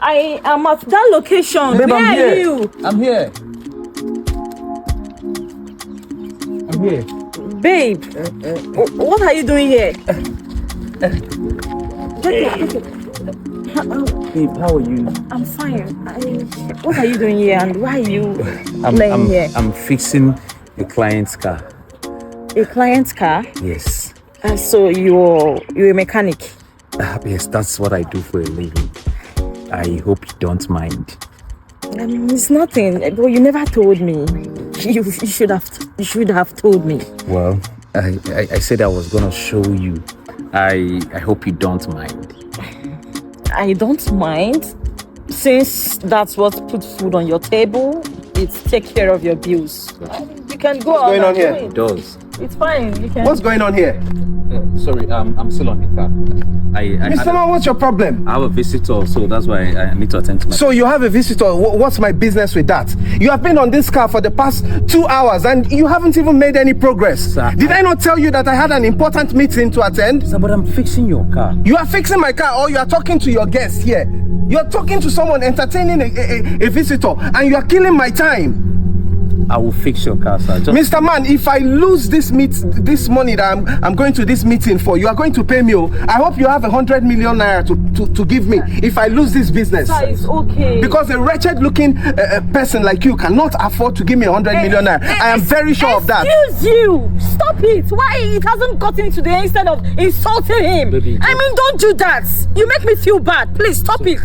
I am at that location. Babe, Where I'm are here. you? I'm here. I'm here. Babe, what are you doing here? Babe, how are you? I'm fine. What are you doing here and why are you laying here? I'm fixing a client's car. A client's car? Yes. So you're a mechanic? Yes, that's what I do for a living. I hope you don't mind. It's nothing. But you never told me. You should have told me. Well, I said I was gonna show you. I hope you don't mind. I don't mind, since that's what put food on your table. It take care of your bills. You can go out. What's going on here? It does. It's fine. You can. What's going on here? Sorry, I'm still on the car. Mr. Man, what's your problem? I have a visitor, so that's why I need to attend to my... So you have a visitor. What's my business with that? You have been on this car for the past 2 hours and you haven't even made any progress. Sir, Did I not tell you that I had an important meeting to attend? Sir, but I'm fixing your car. You are fixing my car, or you are talking to your guest here. You are talking to someone, entertaining a visitor, and you are killing my time. I will fix your car, sir. Mr. Man, if I lose this money that I'm going to this meeting for, you are going to pay me. I hope you have 100 million naira to give me if I lose this business. Sir, it's okay. Because a wretched looking person like you cannot afford to give me 100 million naira. I am very sure of that. Excuse you! Stop it! Why it hasn't gotten to the instead of insulting him? Baby, I mean, don't do that. You make me feel bad. Please stop it.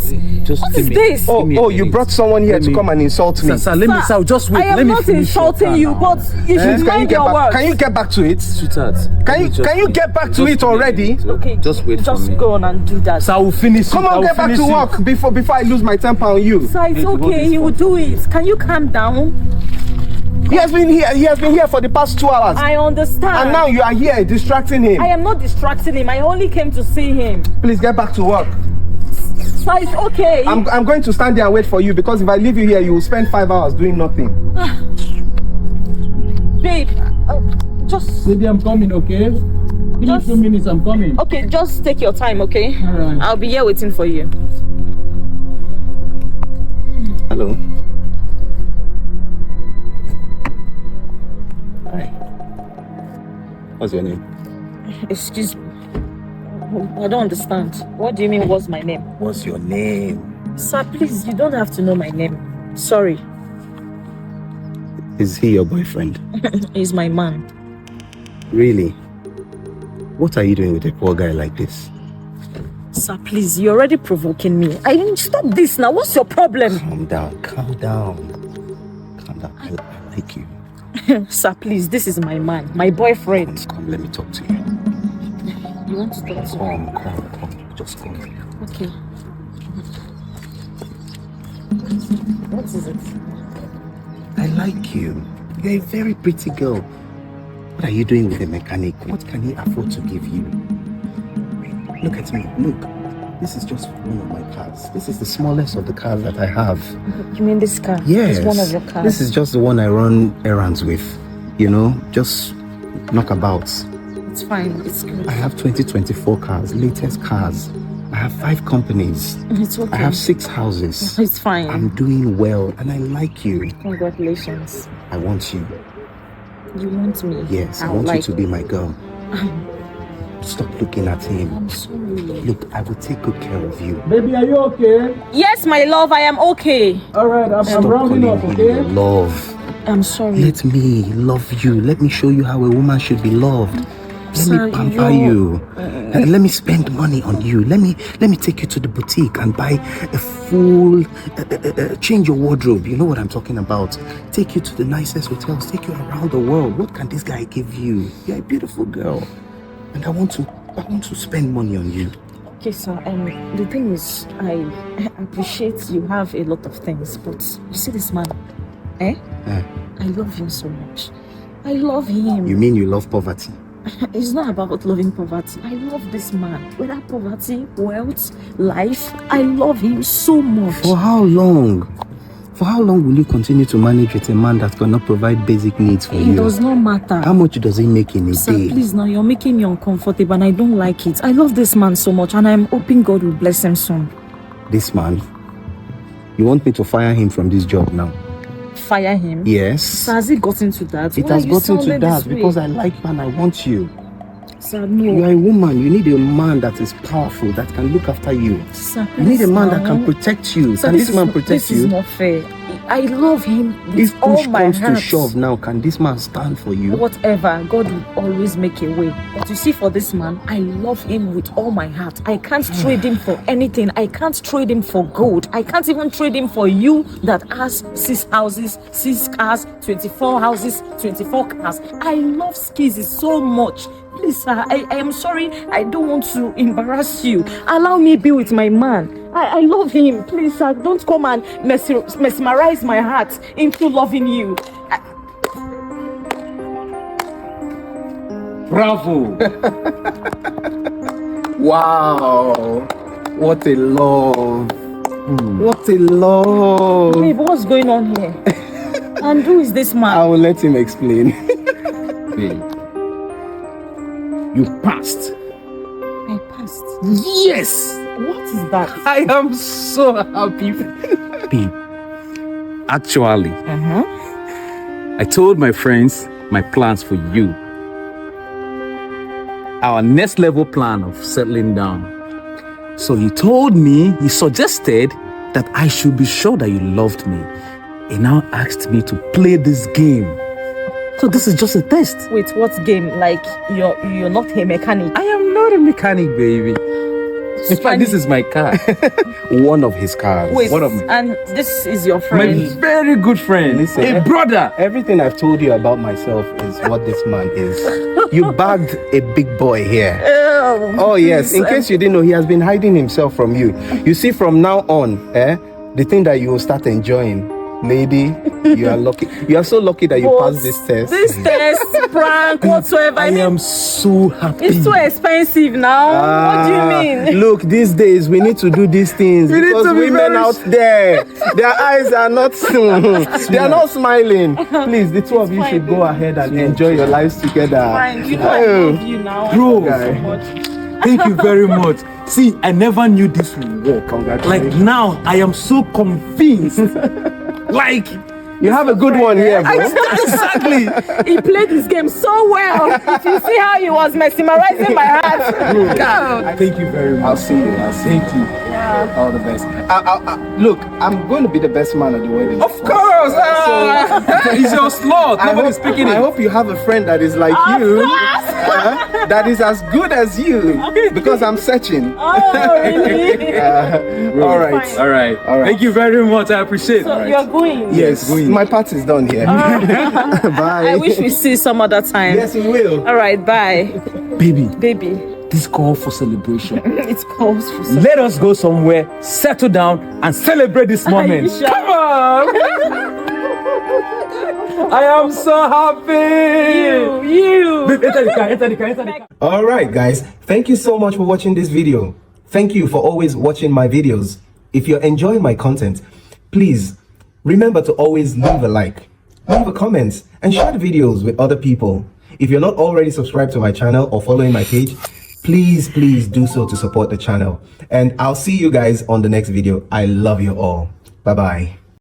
What is this? Oh, you brought someone here to come and insult me. Sir, just wait. I am not insulting you, but you should mind your words. Can you get back to it? Sweetheart. Can you get back to it already? Okay, just wait for me. Just go on and do that. Sir, I will finish it. Come on, get back to work before I lose my temper on you. Sir, it's okay. He will do it. Can you calm down? He has been here for the past 2 hours. I understand. And now you are here distracting him. I am not distracting him. I only came to see him. Please get back to work. Sir, it's okay. I'm going to stand there and wait for you, because if I leave you here, you will spend 5 hours doing nothing. Babe, just... Baby, I'm coming, okay? Give me 2 minutes, I'm coming. Okay, just take your time, okay? Alright. I'll be here waiting for you. Hello. Hi. What's your name? Excuse me. I don't understand. What do you mean, what's my name? What's your name? Sir, please, you don't have to know my name. Sorry. Is he your boyfriend? He's my man. Really? What are you doing with a poor guy like this? Sir, please, you're already provoking me. I mean, stop this now. What's your problem? Calm down, calm down. Calm down. I like you. Sir, please, this is my man, my boyfriend. Come, let me talk to you. You want to talk to me? Come. Just come. Okay. What is it? I like you. You're a very pretty girl. What are you doing with a mechanic? What can he afford to give you? Look at me. Look. This is just one of my cars. This is the smallest of the cars that I have. You mean this car? Yes. It's one of your cars. This is just the one I run errands with. You know, just knockabouts. It's fine. It's good. I have 2024 cars, latest cars. I have 5 companies. It's okay. I have 6 houses. It's fine. I'm doing well and I like you. Congratulations. I want you. You want me? Yes, I want you to be my girl. Stop looking at him. I'm sorry. Look, I will take good care of you. Baby, are you okay? Yes, my love, I am okay. Alright, I'm Stop rounding calling up, me okay? your love. I'm sorry. Let me love you. Let me show you how a woman should be loved. Let Sir, me pamper you. Let me spend money on you. Let me take you to the boutique and buy a full change your wardrobe. You know what I'm talking about. Take you to the nicest hotels. Take you around the world. What can this guy give you? You're a beautiful girl, and I want to spend money on you. Okay, sir. The thing is, I appreciate you have a lot of things, but you see this man, I love him so much. I love him. You mean you love poverty? It's not about loving poverty. I love this man. Whether poverty, wealth, life, I love him so much. For how long? For how long will you continue to manage with a man that cannot provide basic needs for you? It does not matter. How much does he make in a Sir, day? please, now you're making me uncomfortable and I don't like it. I love this man so much and I'm hoping God will bless him soon. This man? You want me to fire him from this job now? Fire him? Yes. Sir, has it gotten to that? It Why has are you gotten to sounding that this way? because I like you and I want you. Sir, You no. are a woman. You need a man that is powerful, that can look after you. Sir, You need a man that now. can protect you. Sir, Can this man is, protect this you? is not fair. I love him with If all push my comes heart. to shove now, can this man stand for you? Whatever, God will always make a way. But you see, for this man, I love him with all my heart. I can't trade him for anything. I can't trade him for gold. I can't even trade him for you that has 6 houses, 6 cars, 24 houses, 24 cars. I love skits so much. Please, sir, I am sorry. I don't want to embarrass you. Allow me be with my man. I love him. Please, sir, don't come and mesmerize my heart into loving you. Bravo. Wow. What a love. What a love. Babe, what's going on here? And who is this I man? will let him explain. Babe, you passed. I passed. Yes. What is that? I am so happy. Babe, actually, Uh-huh. I told my friends my plans for you. Our next level plan of settling down. So he suggested that I should be sure that you loved me. He now asked me to play this game. So this is just a test. Wait, what game? Like you're not a mechanic. I am not a mechanic, baby. In fact, this is my car. One of his cars. Wait, One of my- and this is your My friend. very good friend. Listen, a brother. Everything I've told you about myself is what this man is. You bagged a big boy here. Oh yes, in case you didn't know, he has been hiding himself from you. You see, from now on, the thing that you will start enjoying, lady, you are lucky. You are so lucky that you But passed this test. This test, prank, whatsoever. I am so happy. It's too expensive now. What do you mean? Look, these days we need to do these things We need because to be women very out there, their eyes are not, they are not smiling. Please, the two of you fine, should go baby. ahead and enjoy your lives together. Fine, you know I Oh. love you now. I Bro. love you so Guy. much. Thank you very much. See, I never knew this would work. Congratulations. Like now, I am so convinced. Like, You have a good one here, bro. exactly. He played this game so well. If you see how he was mesmerizing my heart. God. Thank you very much. I'll see you. Thank you. Yeah. All the best. Look, I'm going to be the best man at the wedding. Of course. It's your slot. Nobody's picking I it. hope you have a friend that is like you, that is as good as you, because I'm searching. Oh, really? All right. Fine. All right. All right. Thank you very much. I appreciate So it. you're going? Yes, my part is done here. Bye. I wish we see some other time. Yes, we will. All right, bye. Baby, Baby, this call for celebration. it calls for some. Let us go somewhere, settle down, and celebrate this moment. sure? Come on! I am so happy! You. Babe, enter the car. All right, guys. Thank you so much for watching this video. Thank you for always watching my videos. If you're enjoying my content, please remember to always leave a like, leave a comment, and share the videos with other people. If you're not already subscribed to my channel or following my page, please do so to support the channel. And I'll see you guys on the next video. I love you all. Bye-bye.